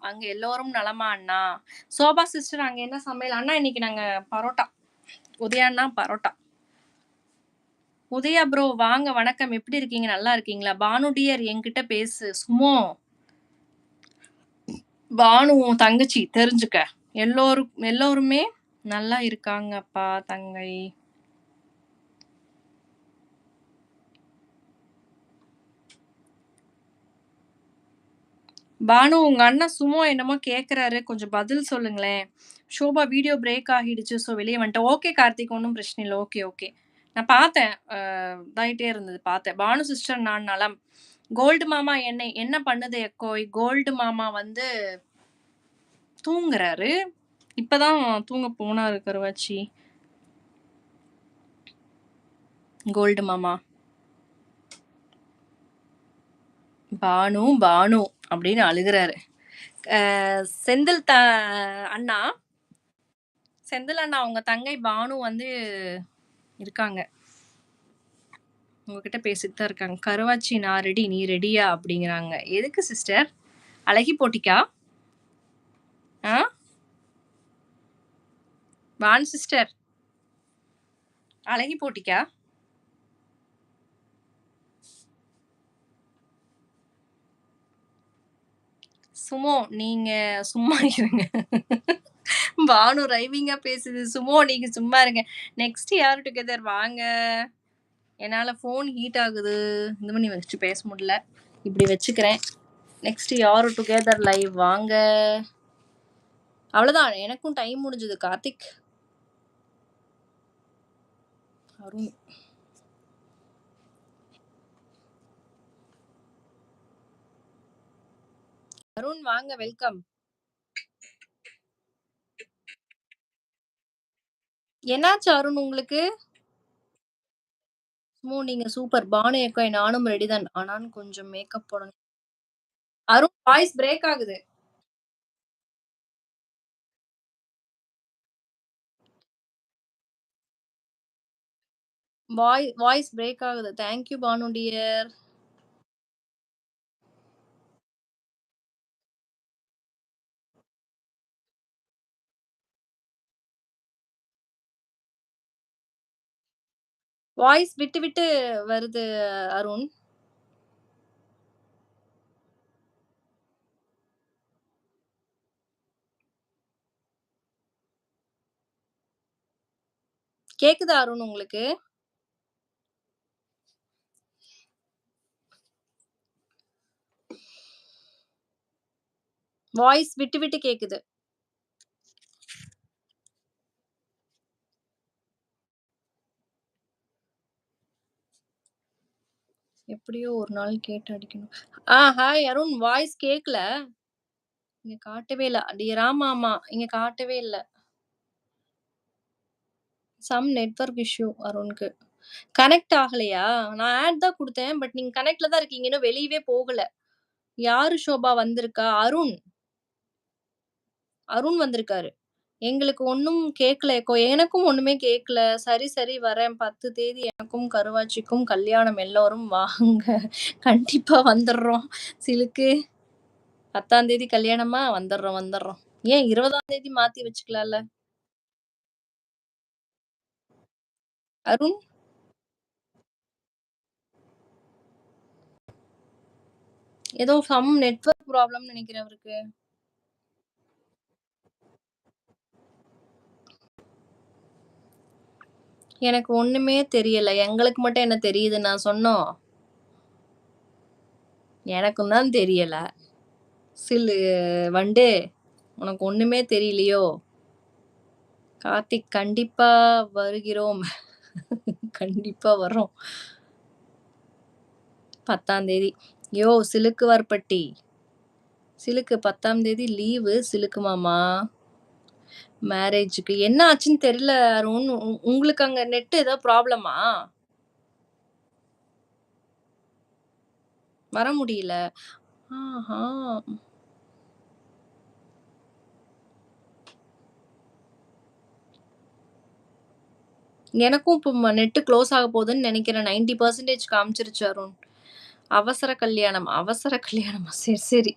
அங்க எல்லோரும் நலமா அண்ணா? சோபா சிஸ்டர் அங்க என்ன சமையல்? அண்ணா இன்னைக்கு நாங்க பரோட்டா. உதயா அண்ணா பரோட்டா. உதயா ப்ரோ வாங்க வணக்கம். எப்படி இருக்கீங்க? நல்லா இருக்கீங்களா? பானு டியர் என்கிட்ட பேசு. சுமோ. பானு உன் தங்கச்சி தெரிஞ்சுக்க. எல்லோருமே நல்லா இருக்காங்கப்பா தங்கை. பானு உங்க அண்ணன் சுமோ என்னமோ கேட்குறாரு. கொஞ்சம் பதில் சொல்லுங்களேன். ஷோபா வீடியோ பிரேக் ஆகிடுச்சு. ஸோ வெளிய வந்துட்டேன். ஓகே கார்த்திக் ஒண்ணும் பிரச்சனை இல்ல. Okay, okay. நான் பார்த்தேன். இதாயிட்டே இருந்தது பார்த்தேன். பானு சிஸ்டர் நான் நலம். கோல்டு மாமா என்ன பண்ணுது எக்கோய்? கோல்டு மாமா வந்து தூங்குறாரு. இப்பதான் தூங்க போனாரு கருவாச்சி. கோல்டு மாமா. பானு அப்படின்னு அழுகுறாரு. செந்தில் அண்ணா செந்தில் அண்ணா உங்க தங்கை பானு வந்து இருக்காங்க. உங்ககிட்ட பேசிட்டு தான் இருக்காங்க. கருவாச்சி நான் ரெடி. நீ ரெடியா? அப்படிங்கிறாங்க. எதுக்கு சிஸ்டர்? அழகி போட்டிக்கா? ஆ? வான் சிஸ்டர். அழகி போட்டிக்கா? சுமோ நீங்க சும்மா இருங்க. பானு ரைவிங்கா பேசுது. சுமோ நீங்க சும்மா இருங்க. நெக்ஸ்ட் யார் டுகெதர் வாங்க. என்னால ஃபோன் ஹீட் ஆகுது. இந்த பண்ணி வச்சு பேச முடியல. இப்படி வச்சுக்கிறேன். நெக்ஸ்ட் யார் டுகெதர் லைவ் வாங்க. அவ்வளவுதான். எனக்கும் டைம் முடிஞ்சது கார்த்திக். அருண். அருண் வாங்க வெல்கம். என்னாச்சு அருண் உங்களுக்கு? சுமோ நீங்க சூப்பர். பானு எக்கோய் நானும் ரெடி தான். ஆனாலும் கொஞ்சம் மேக்கப் போடணும். அருண் வாய்ஸ் பிரேக் ஆகுது. வாய்ஸ் பிரேக் ஆகுது. Thank you Banu dear. Voice விட்டு விட்டு வருது அருண். கேக்குதா அருண் உங்களுக்கு? வாய்ஸ் விட்டு விட்டு கேக்குது. எப்படியோ ஒரு நாள் கேட்டு அடிக்கணும். ஹாய் அருண் வாய்ஸ் கேக்கல. இங்க காட்டவே இல்ல. டியர் ஆமா. இங்க காட்டவே இல்ல. சம் நெட்வொர்க் இஷ்யூ அருண்க்கு. கனெக்ட் ஆகலையா? நான் ஆட் தான் குடுத்தேன். பட் நீங்க கனெக்ட்ல தான் இருக்கீங்க. இன்னும் வெளியவே போகல. யாரு ஷோபா வந்திருக்கா? அருண் வந்திருக்காரு. எங்களுக்கு ஒண்ணும் கேட்கல எக்கோ. எனக்கும் ஒண்ணுமே கேட்கல. சரி வரேன். 10 தேதி எனக்கும் கருவாச்சிக்கும் கல்யாணம். எல்லோரும் வாங்க. கண்டிப்பா வந்துர்றோம். சிலுக்கு 10ஆம் தேதி கல்யாணமா? வந்துர்றோம். ஏன் 20ஆம் தேதி மாத்தி வச்சுக்கலாம்ல? அருண் ஏதோ சம் நெட்வொர்க் ப்ராப்ளம்னு நெனைக்கிறேன் அவருக்கு. எனக்கு ஒண்ணுமே தெரியல. எங்களுக்கு மட்டும் என்ன தெரியுது நான் சொன்னோம்? எனக்கும் தான் தெரியல. சில்லு வண்டு உனக்கு ஒண்ணுமே தெரியலையோ? கார்த்திக் கண்டிப்பா வருகிறோம். கண்டிப்பா வர்றோம். 10ஆம் தேதி. சிலுக்கு வார்பட்டி. சிலுக்கு 10ஆம் தேதி லீவு சிலுக்கு மாமா. மேரேஜுக்கு. என்ன ஆச்சுன்னு தெரியல அருண். உங்களுக்கு அங்க நெட் ஏதோ ப்ராப்ளமா? வர முடியல. ஆஹா! எனக்கும் இப்போ நெட் க்ளோஸ் ஆக போகுதுன்னு நெனைக்கிறேன். 90% காமிச்சிருச்சு அருண். அவசர கல்யாணமா? சரி.